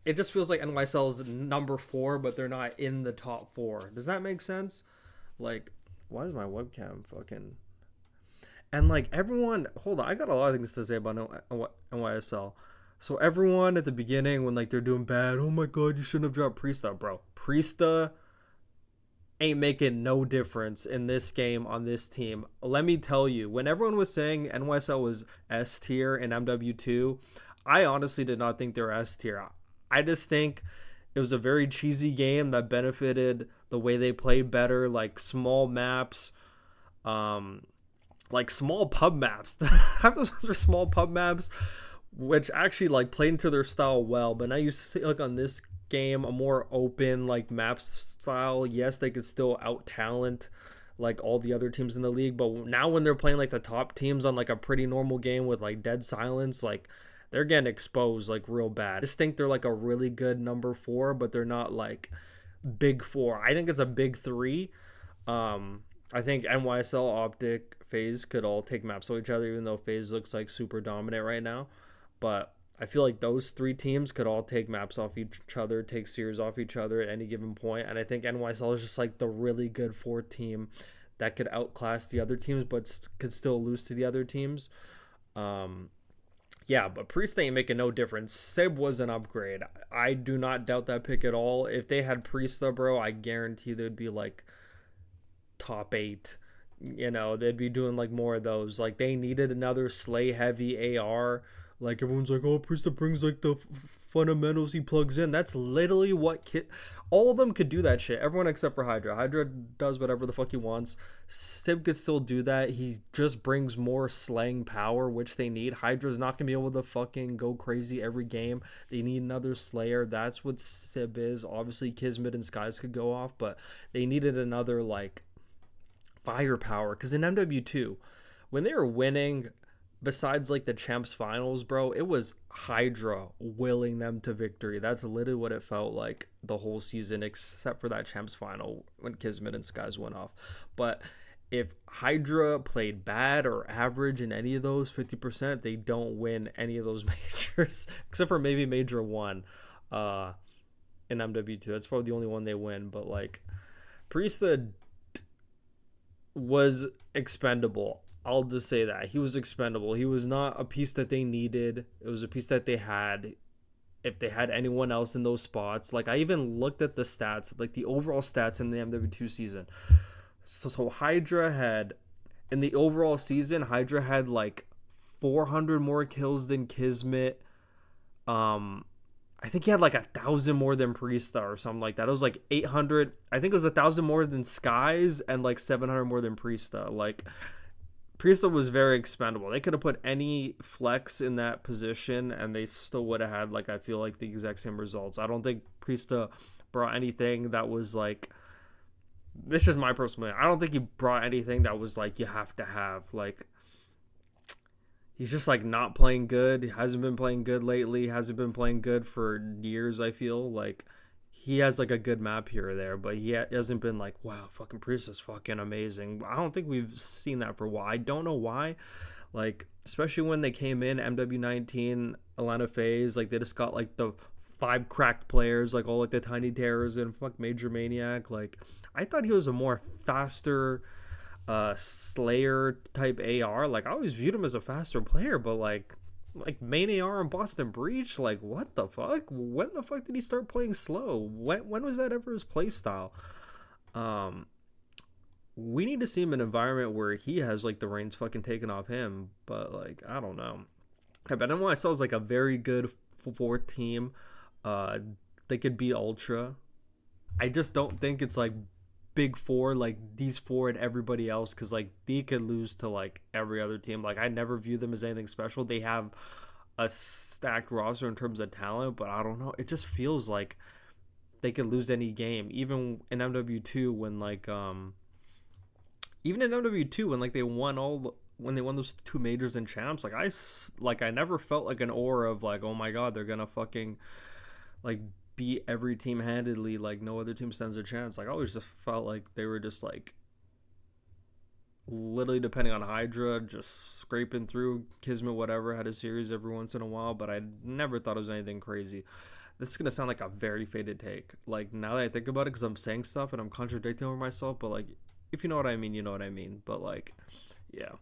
it just feels like NYSL is number 4, but they're not in the top 4. Does that make sense? Like, why is my webcam fucking? And like everyone, hold on, I got a lot of things to say about NYSL. So everyone at the beginning, when like they're doing bad, oh my god, you shouldn't have dropped Priestahh, bro. Priestahh ain't making no difference in this game on this team. Let me tell you, when everyone was saying NYSL was S tier in MW2, I honestly did not think they were S tier. I just think it was a very cheesy game that benefited the way they played better, like small maps, like small pub maps. Half those were small pub maps, which actually like played into their style well. But now you see like on this game a more open like map style. Yes, they could still out talent like all the other teams in the league, but now when they're playing like the top teams on like a pretty normal game with like dead silence, like they're getting exposed like real bad. I just think they're like a really good number 4, but they're not like big 4. I think it's a big 3. I think NYSL, Optic, FaZe could all take maps to each other, even though FaZe looks like super dominant right now. But I feel like those 3 teams could all take maps off each other, take series off each other at any given point. And I think NYSL is just like the really good 4th team that could outclass the other teams, but could still lose to the other teams. Yeah, but Priest ain't making no difference. Sib was an upgrade. I do not doubt that pick at all. If they had Priestahh, bro, I guarantee they'd be like top 8. You know, they'd be doing like more of those. Like they needed another slay heavy AR. Like everyone's like, oh, Priestahh brings like the fundamentals he plugs in. That's literally what all of them could do that shit. Everyone except for Hydra. Hydra does whatever the fuck he wants. Sib could still do that. He just brings more slaying power, which they need. Hydra's not gonna be able to fucking go crazy every game. They need another slayer. That's what Sib is. Obviously, Kismet and Skies could go off, but they needed another like firepower. Because in MW2, when they were winning, besides like the champs finals, bro, it was Hydra willing them to victory. That's literally what it felt like the whole season, except for that champs final when Kismet and Skies went off. But if Hydra played bad or average in any of those 50%, they don't win any of those majors, except for maybe major 1 in MW2. That's probably the only one they win. But like Priestahh was expendable. I'll just say that. He was expendable. He was not a piece that they needed. It was a piece that they had. If they had anyone else in those spots. Like, I even looked at the stats, like the overall stats in the MW2 season. So Hydra had, in the overall season, Hydra had like 400 more kills than Kismet. I think he had like 1,000 more than Priestahh or something like that. It was like 800. I think it was 1,000 more than Skies and like 700 more than Priestahh. Like, Priestahh was very expendable. They could have put any flex in that position and they still would have had, like, I feel like the exact same results. I don't think Priestahh brought anything that was like, this is my personal opinion. I don't think he brought anything that was like you have to have. Like, he's just like not playing good. He hasn't been playing good lately. Hasn't been playing good for years, I feel. Like, he has like a good map here or there, but he hasn't been like, wow, fucking Priestahh's fucking amazing. I don't think we've seen that for a while. I don't know why. Like, especially when they came in MW19, Atlanta FaZe, like they just got like the 5 cracked players, like all like the Tiny Terrors and fuck Major Maniac. Like, I thought he was a more faster Slayer type AR. Like, I always viewed him as a faster player, but like main AR and Boston Breach, like what the fuck? When the fuck did he start playing slow? When was that ever his play style? We need to see him in an environment where he has like the reins fucking taken off him, but like I don't know. But NYSL is like a very good 4th team. They could beat Ultra. I just don't think it's like big 4 like these 4 and everybody else, because like they could lose to like every other team. Like, I never view them as anything special. They have a stacked roster in terms of talent, but I don't know, it just feels like they could lose any game. Even in MW2 when like even in MW2 when like they won those 2 majors and champs, like I never felt like an aura of like, oh my god, they're gonna fucking like beat every team handedly, like no other team stands a chance. Like, I always just felt like they were just like literally depending on Hydra, just scraping through. Kismet, whatever, had a series every once in a while, but I never thought it was anything crazy. This is gonna sound like a very faded take. Like now that I think about it, because I'm saying stuff and I'm contradicting over myself, but like if you know what I mean, you know what I mean. But like, yeah.